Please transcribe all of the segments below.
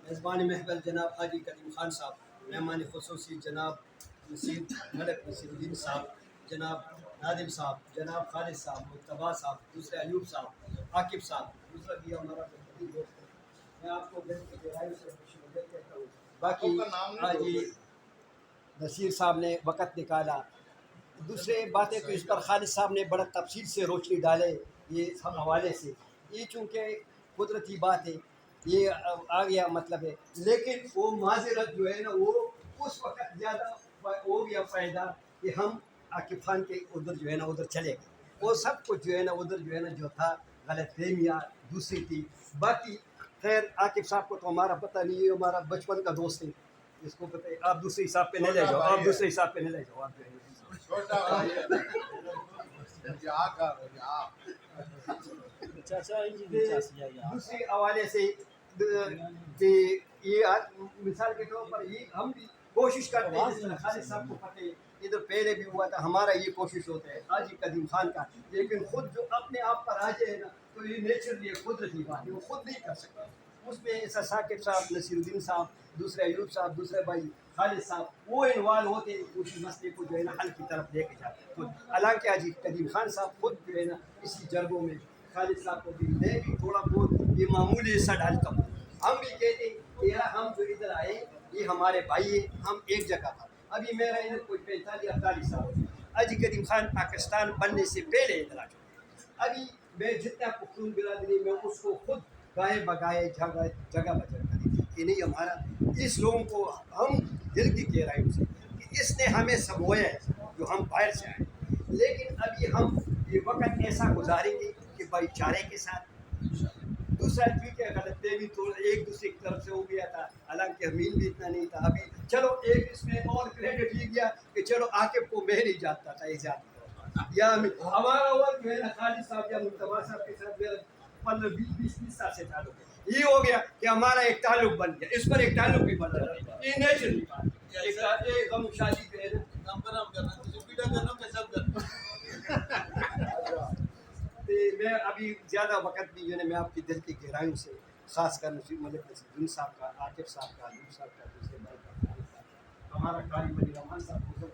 میزبان محفل جناب حاجی قدیم خان صاحب، مہمان خصوصی جناب ملک نصیر الدین صاحب، جناب نادم صاحب، جناب خالد صاحب، مجتبیٰ صاحب، دوسرے ایوب صاحب، عاقب صاحب، دوسرا بھی ہمارا بہترین دوست ہے. میں آپ کو دل کی گہرائی سے خوشی مدد کہتا ہوں. باقی حاجی نصیر صاحب نے وقت نکالا. دوسرے باتیں تو اس پر خالد صاحب نے بڑا تفصیل سے روشنی ڈالے یہ سب حوالے سے. یہ چونکہ قدرتی بات ہے، یہ آ گیا مطلب ہے، لیکن وہ معذرت جو ہے نا وہ اس وقت زیادہ ہو گیا فائدہ کہ ہم عاقب خان کے ادھر جو ہے نا ادھر چلے گئے. وہ سب کچھ جو ہے نا ادھر جو ہے نا جو تھا غلط فہمیاں دوسری تھی. باقی خیر عاقب صاحب کو تو ہمارا پتہ نہیں ہے، ہمارا بچپن کا دوست ہے، اس کو پتہ ہے. آپ دوسرے حساب پہ نہیں لے جاؤ، آپ دوسرے حساب پہ نہیں لے جاؤ. آپ جو ہے دوسری حوالے سے کہ یہ مثال کے طور پر یہ ہم بھی کوشش کرتے ہیں، جس طرح خالد صاحب کو پتہ ہے ادھر پہلے بھی ہوا تھا، ہمارا یہ کوشش ہوتا ہے حاجی قدیم خان کا. لیکن خود جو اپنے آپ پر آ جائے نا تو یہ نیچرلی قدرتی بات ہے، وہ خود نہیں کر سکتا. اس میں ایسا ثاقب صاحب، نصیر الدین صاحب، دوسرے ایوب صاحب، دوسرے بھائی خالد صاحب وہ انوالو ہوتے ہیں اسی مسئلے کو جو ہے نا حل کی طرف لے کے جاتے ہیں. حالانکہ حاجی قدیم خان صاحب خود جو ہے نا اسی جرگوں میں خالد صاحب کو بھی میں بھی تھوڑا بہت یہ معمولی حصہ ڈالتا ہوں. ہم بھی کہتے ہیں کہ یار ہم جو ادھر آئے یہ ہمارے بھائی ہیں، ہم ایک جگہ تھا. ابھی میرا ادھر کوئی 45-48 سال. حاجی قدیم خان پاکستان بننے سے پہلے ادھر آ چکے. ابھی میں جتنا پختون برادری میں اس کو خود گائے بگائے جگہ جگہ بجا کر کہ نہیں ہمارا اس لوگوں کو ہم دل کی گہرائی سے کہ اس نے ہمیں سمویا ہے جو ہم باہر سے آئے. لیکن ابھی ہم یہ وقت ایسا گزاریں گے کہ بھائی چارے کے ساتھ. دوسرا ٹھیک ہے غلط فہمی تو ایک دوسرے کی طرف سے ہو گیا تھا، حالانکہ امین بھی اتنا نہیں تھا. ابھی چلو ایک اس میں اور کریڈٹ یہ گیا کہ چلو عاقب کو میں نہیں جانتا تھا ایجاد یا ہمارا وقت جو ہے نا خالد صاحب یا مجتبیٰ صاحب کے ساتھ میرا 15-20 سال سے تعلق ہے. یہ ہو گیا کہ ہمارا ایک تعلق بن گیا، اس پر ایک تعلق بھی بن رہا ہے. یہ نیچرلی بات ہے. ایک غم شادی پہ ہے نا میں ابھی زیادہ وقت بھی جو ہے میں آپ کی دل کی گہرائیوں سے خاص کر ملک نصیر الدین صاحب کا، عاقب صاحب کا، علیب صاحب کا، دوسرے بھائی کا، ہمارا قاری ملی رحمان صاحب کو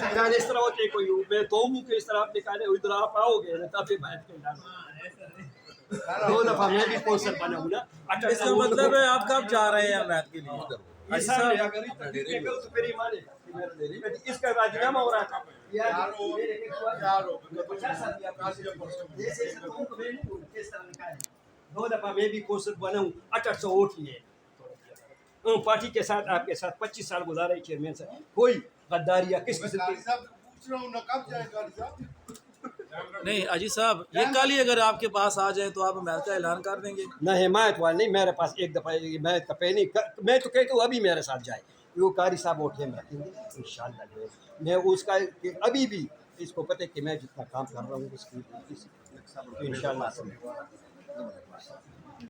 اعلان اس طرح ہوتے کوئی میں تو ہوں کہ اس طرح آپ نکالے ادھر آپ آؤ گے نا تب بیٹھ کے اعلان 2 دفعہ میں بھی کونسل بنا ہوں نا. اس کا مطلب ہے آپ کب جا رہے ہیں میت کے لیے؟ اس کا راجنامہ ہو رہا تھا. دو دفعہ میں بھی کونسل بنا ہوں، 800 ووٹ لیے پارٹی کے ساتھ. آپ کے ساتھ 25 سال گزارے چیئرمین سے. کوئی غداری یا کس قسم کی نہیں اجی صاحب، یہ کل ہی اگر آپ کے پاس آ جائے تو آپ میت کا اعلان کر دیں گے؟ نہ حمایت والے نہیں. میرے پاس ایک دفعہ حمایت کا پہلے میں تو کہتا ہوں ابھی میرے ساتھ جائے. وہ قاری صاحب اٹھے میں رکھیں گے انشاءاللہ. میں اس کا ابھی بھی اس کو پتہ ہے کہ میں جتنا کام کر رہا ہوں اس کی انشاءاللہ